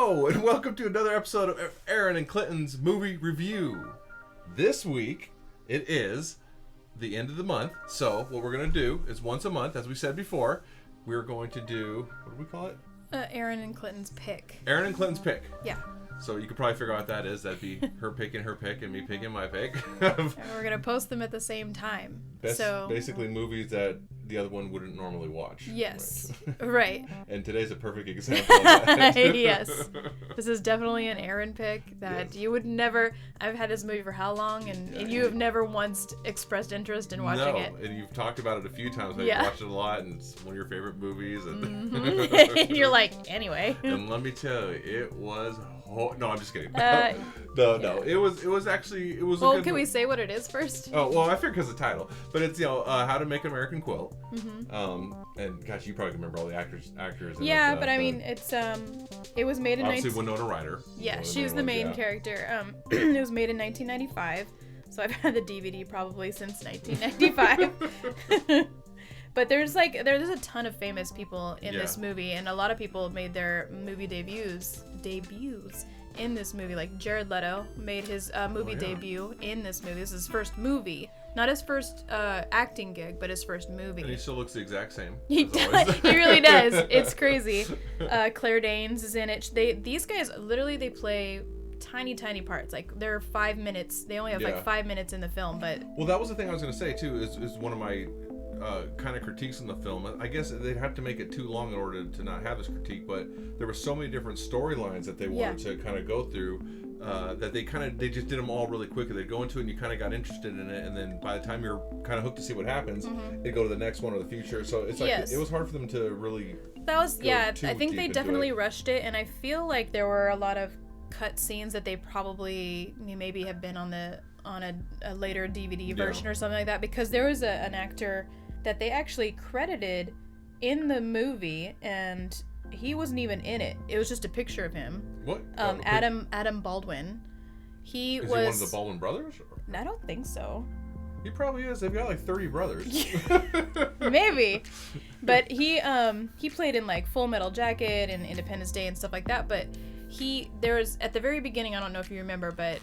Hello, and welcome to another episode of Erin and Clinton's Movie Review. This week, it is the end of the month, so what we're going to do is once a month, as we said before, we're going to do, what do we call it? Erin and Clinton's pick. Erin and Clinton's pick. Yeah. So you could probably figure out what that is. That'd be her picking her pick and me picking my pick. And we're going to post them at the same time. Basically movies that the other one wouldn't normally watch. Yes. Right. And today's a perfect example of that. Yes. This is definitely an Erin pick that you would never... I've had this movie for how long? And you have never once expressed interest in watching it. No, and you've talked about it a few times. I've watched it a lot, and it's one of your favorite movies. And and you're like, anyway. And let me tell you, it was... No, I'm just kidding. No. It was actually... Well, can we say what it is first? Oh, well, I figured because of the title. But it's, How to Make an American Quilt. Mm-hmm. And gosh, you probably can remember all the actors. Yeah, but I mean, it's it was made in obviously Winona Ryder. Yeah, she's the main character. It was made in 1995, so I've had the DVD probably since 1995. But there's a ton of famous people in this movie, and a lot of people made their movie debuts in this movie. Like Jared Leto made his movie debut in this movie. This is his first movie. Not his first acting gig, but his first movie. And he still looks the exact same. He does. He really does. It's crazy. Claire Danes is in it. These guys literally they play tiny parts. Like they're 5 minutes. They only have like 5 minutes in the film. But well, that was the thing I was going to say too. Is one of my kind of critiques in the film. I guess they'd have to make it too long in order to not have this critique. But there were so many different storylines that they wanted to kind of go through. That they just did them all really quickly. They'd go into it and you kind of got interested in it, and then by the time you're kind of hooked to see what happens, they'd go to the next one or the future. So it's like it was hard for them to really. That was I think they definitely rushed it, and I feel like there were a lot of cut scenes that they probably maybe have been on a later DVD version or something like that, because there was an actor that they actually credited in the movie and he wasn't even in it. It was just a picture of him. What? Adam Baldwin. Is he one of the Baldwin brothers? Or? I don't think so. He probably is. They've got like 30 brothers. Maybe. But he played in like Full Metal Jacket and Independence Day and stuff like that. But there was at the very beginning, I don't know if you remember, but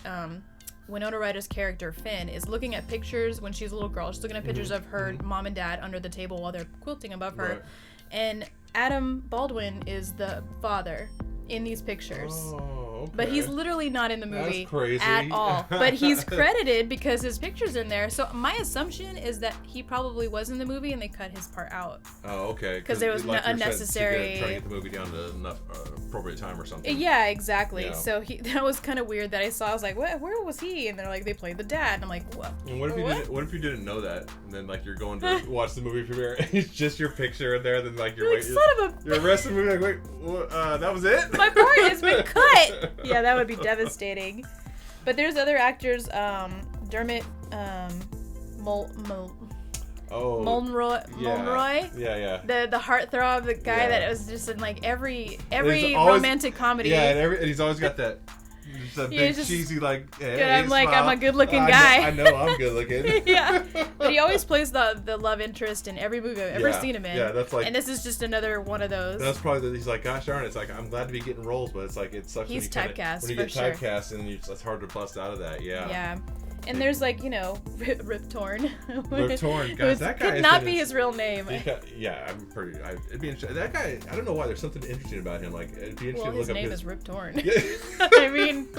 Winona Ryder's character Finn is looking at pictures when she's a little girl. She's looking at pictures of her mom and dad under the table while they're quilting above her. Right. And Adam Baldwin is the father in these pictures. Oh, okay. But he's literally not in the movie at all. But he's credited because his picture's in there. So my assumption is that he probably was in the movie and they cut his part out. Oh, okay. Because there was unnecessary... Trying to get the movie down to enough appropriate time or something. Yeah, exactly. Yeah. So that was kind of weird that I saw. I was like, where was he? And they're like, they played the dad. And I'm like, what? And what if you didn't know that? And then like you're going to watch the movie premiere and it's just your picture in there. Then like you're like, you're the rest of the movie like, wait, that was it? My part has been cut. Yeah, that would be devastating. But there's other actors, Dermot Mulroney. Yeah. The heartthrob, the guy that was just in like every romantic comedy. Yeah, and he's always got that. Just a big cheesy like. Hey, I'm like, I'm a good-looking guy. I know I'm good-looking. Yeah, but he always plays the love interest in every movie I've ever seen him in. Yeah, that's like. And this is just another one of those. That's probably he's like, gosh darn, it's like I'm glad to be getting roles, but it's like it sucks. He's typecast. When you get typecast, and it's hard to bust out of that. Yeah. Yeah. And there's like, Rip Torn. Rip Torn, guys, that guy could not be his real name. I'm pretty. It'd be interesting. That guy, I don't know why. There's something interesting about him. Like, it'd be interesting to look up his name is Rip Torn. I mean,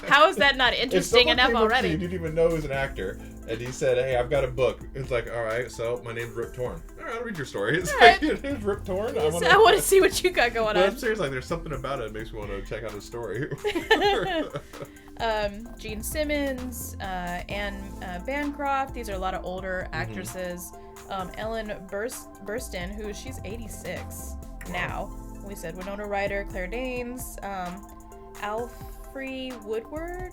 how is that not interesting enough already? You didn't even know he was an actor, and he said, "Hey, I've got a book." It's like, all right, so my name's Rip Torn. All right, I'll read your story. It's like, your name's Rip Torn. I want to see what you got going on. I'm serious. Like, there's something about it that makes me want to check out his story. Gene Simmons, Anne Bancroft. These are a lot of older actresses. Ellen Burstyn, she's 86 now. We said Winona Ryder, Claire Danes, Alfre Woodward,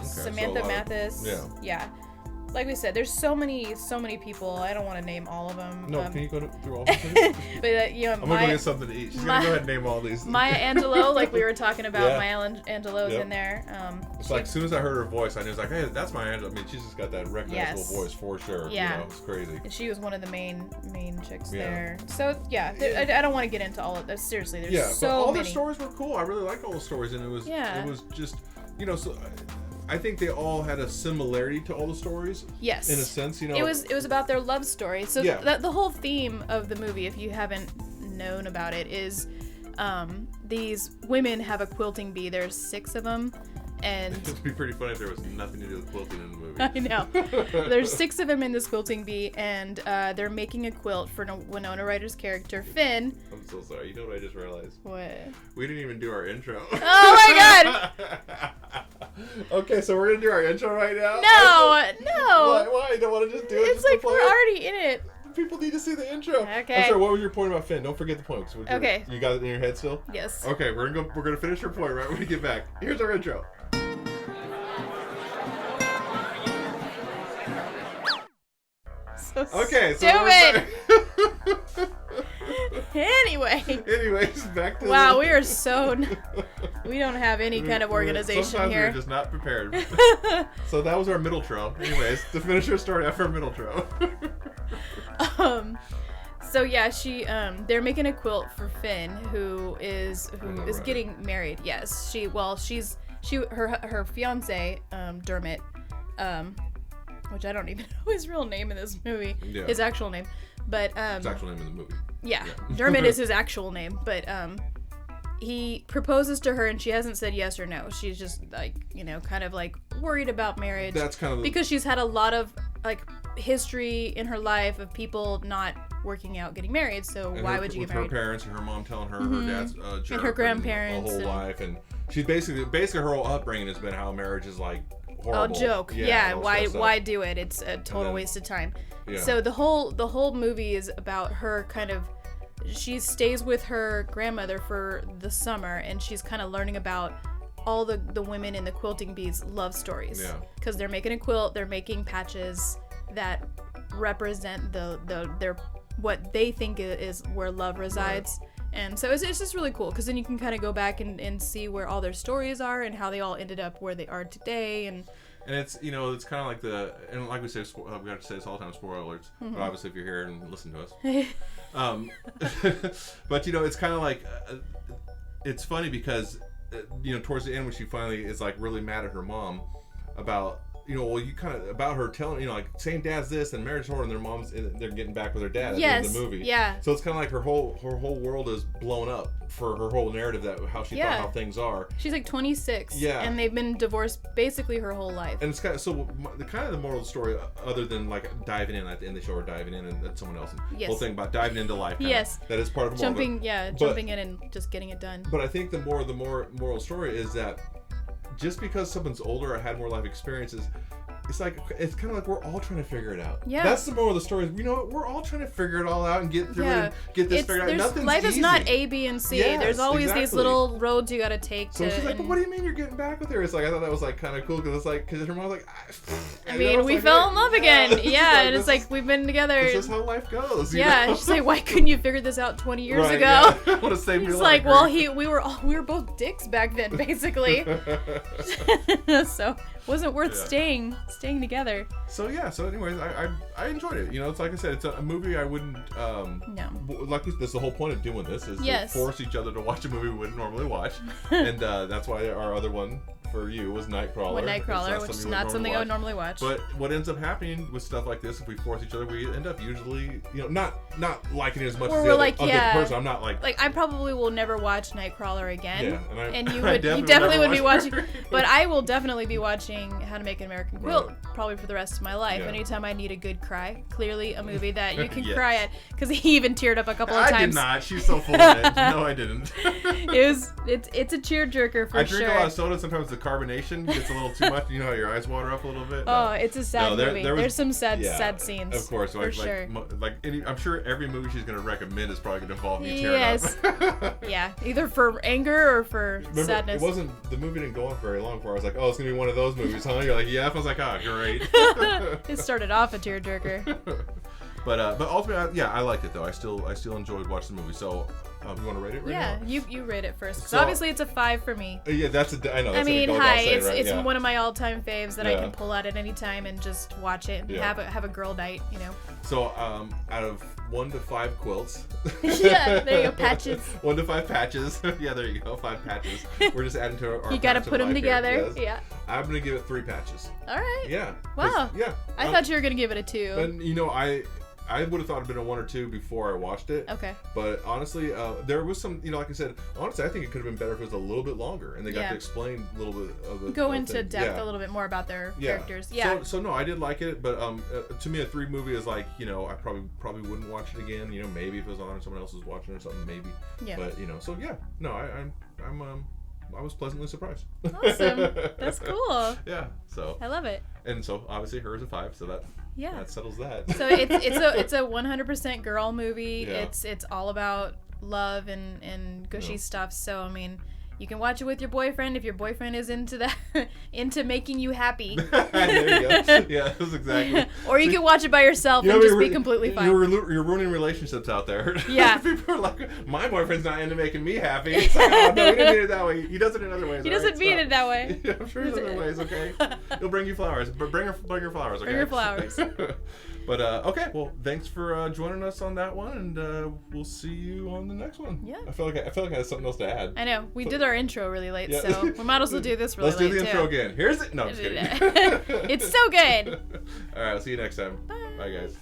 Samantha Mathis. Yeah. like we said, there's so many people. I don't want to name all of them. No, can you go through all of them? But you know, I'm gonna go get something to eat. She's gonna go ahead and name all these. Maya Angelou, like we were talking about, Yeah. Maya Angelou's in there. It's like as soon as I heard her voice, I knew it was like, hey, that's Maya Angelou. I mean, she's just got that recognizable voice for sure. Yeah. You know, it's crazy. And she was one of the main chicks there. So yeah, I don't want to get into all of this. Seriously, there's so but all many. their stories were cool. I really liked all the stories, and it was just, you know, so I think they all had a similarity to all the stories. Yes. In a sense, you know. It was about their love story. So the whole theme of the movie, if you haven't known about it, is these women have a quilting bee. There's 6 of them. And it'd be pretty funny if there was nothing to do with quilting in the movie. I know. There's 6 of them in this quilting bee, and they're making a quilt for Winona Ryder's character, Finn. I'm so sorry. You know what I just realized? What? We didn't even do our intro. Oh my god! Okay, so we're gonna do our intro right now? No! Why? You don't want to just do it? It's like we're already in it. People need to see the intro. Okay. I'm sorry, what was your point about Finn? Don't forget the point. Okay. You got it in your head still? Yes. Okay, we're gonna finish your point right when we get back. Here's our intro. So stupid. Anyways, back to wow, we are so we don't have any kind of organization sometimes here. We're just not prepared. So that was our middle tro. Anyways, to finish our story after our middle tro. So yeah, they're making a quilt for Finn, who is getting married. Yes, her fiance, Dermot, which I don't even know his real name in this movie. Yeah. His actual name, but his actual name in the movie. Yeah. Dermot is his actual name, but he proposes to her and she hasn't said yes or no. She's just like, you know, kind of like worried about marriage. That's kind of because she's had a lot of like history in her life of people not working out getting married. So why would you get married? Her parents and her mom telling her her dad's jerk and her grandparents a whole life, and she's basically her whole upbringing has been how marriage is like horrible. A joke. Yeah. Why do it? It's a total waste of time. Yeah. So the whole movie is about her kind of. She stays with her grandmother for the summer, and she's kind of learning about all the women in the quilting bees' love stories. Yeah. Because they're making a quilt, they're making patches that represent their what they think is where love resides. Right. And so it's just really cool because then you can kind of go back and see where all their stories are and how they all ended up where they are today. And it's, you know, it's kind of like and like we say, we have to say this all the time, spoiler alerts. But obviously if you're here and listen to us. But, you know, it's kind of like, it's funny because, you know, towards the end when she finally is like really mad at her mom about, you know, well, you kind of about her telling, you know, like saying dad's this and marriage horror, and their mom's they're getting back with their dad at the end of the movie. Yeah. So it's kind of like her whole world is blown up for her whole narrative that how she thought how things are. She's like 26. Yeah. And they've been divorced basically her whole life. And it's kind of so the moral of the story, other than like diving in at the end, they show her diving in, and that's someone else. Yes. Whole thing about diving into life. Yes. That is part of the jumping in and just getting it done. But I think the moral story is that just because someone's older or had more life experiences, it's kind of like we're all trying to figure it out. Yeah. That's the moral of the story. You know, we're all trying to figure it all out and get through it and get this figured out. Nothing's life easy. is not A, B, and C. Yes, there's always these little roads you got to take. So she's like, but what do you mean you're getting back with her? It's like, I thought that was like kind of cool because it's like, because her mom was like, I mean, we fell in love again. Yeah, and it's like we've been together. This is how life goes. Yeah, she's like, why couldn't you figure this out 20 years ago? Yeah. What a save your life. It's like, well, we were both dicks back then, basically. So wasn't worth staying together. So yeah, anyways, I enjoyed it. You know, it's like I said, it's a movie I wouldn't like that's the whole point of doing this is to force each other to watch a movie we wouldn't normally watch. And that's why our other one for you was Nightcrawler. Which is not something I would normally watch. But what ends up happening with stuff like this, if we force each other, we end up usually, you know, not liking it as much as the other person. I'm not like I probably will never watch Nightcrawler again. Yeah, and you definitely would be watching. But I will definitely be watching How to Make an American Quilt probably for the rest of my life. Yeah. Anytime I need a good cry, clearly a movie that you can cry at, because he even teared up a couple of times. I did not. She's so full of it. No, I didn't. It's a tearjerker for sure. I drink a lot of soda. Sometimes the carbonation gets a little too much. You know how your eyes water up a little bit. Oh, it's a sad movie. There's some sad scenes. Of course, for sure. I'm sure every movie she's gonna recommend is probably gonna involve me tearing up. Yeah, either for anger or for sadness. It wasn't. The movie didn't go on very long before I was like, oh, it's gonna be one of those movies, huh? You're like, yeah. I was like, oh, great. It started off a tearjerker. But ultimately, I liked it though. I still enjoyed watching the movie. So, you want to rate it? Right now? you rate it first. So obviously, it's a 5 for me. Yeah, I know. I mean, it's right? one of my all-time faves that I can pull out at any time and just watch it and have a girl night. You know. So, out of 1 to 5 quilts. Yeah, there you go. Patches. 1 to 5 patches. Yeah, there you go. 5 patches. We're just adding to our. You gotta put them together. Yes. Yeah. I'm gonna give it 3 patches. All right. Yeah. Wow. Yeah. I thought you were gonna give it a 2. And you know, I would have thought it'd been a 1 or 2 before I watched it. Okay. But honestly, there was some, like I said, honestly, I think it could have been better if it was a little bit longer and they got to explain a little bit of the go into depth a little bit more about their characters. Yeah. So no, I did like it, but to me, a 3 movie is like, I probably wouldn't watch it again. Maybe if it was on and someone else was watching or something, maybe. Yeah. But so yeah, no, I was pleasantly surprised. Awesome. That's cool. Yeah. So. I love it. And so obviously hers a 5, so that. Yeah. That settles that. So it's a 100% girl movie. Yeah. It's all about love and gushy stuff. So I mean, you can watch it with your boyfriend if your boyfriend is into that, into making you happy. There you go. Yeah, that's exactly. Or you can watch it by yourself and just be completely fine. You're ruining relationships out there. Yeah. People are like, my boyfriend's not into making me happy. It's like, oh, no, he didn't mean it that way. He does it in other ways. He doesn't mean it that way. Yeah, I'm sure there's other ways. Okay. He'll bring you flowers. Bring her flowers. Okay. Bring her flowers. But okay, well, thanks for joining us on that one, and we'll see you on the next one. Yeah. I feel like I had something else to add. I know we did our intro really late, so we might as well do this really late. Let's do the intro too. again. Here's it. No, I'm just kidding. It's so good. All right, I'll see you next time. Bye. Bye, guys.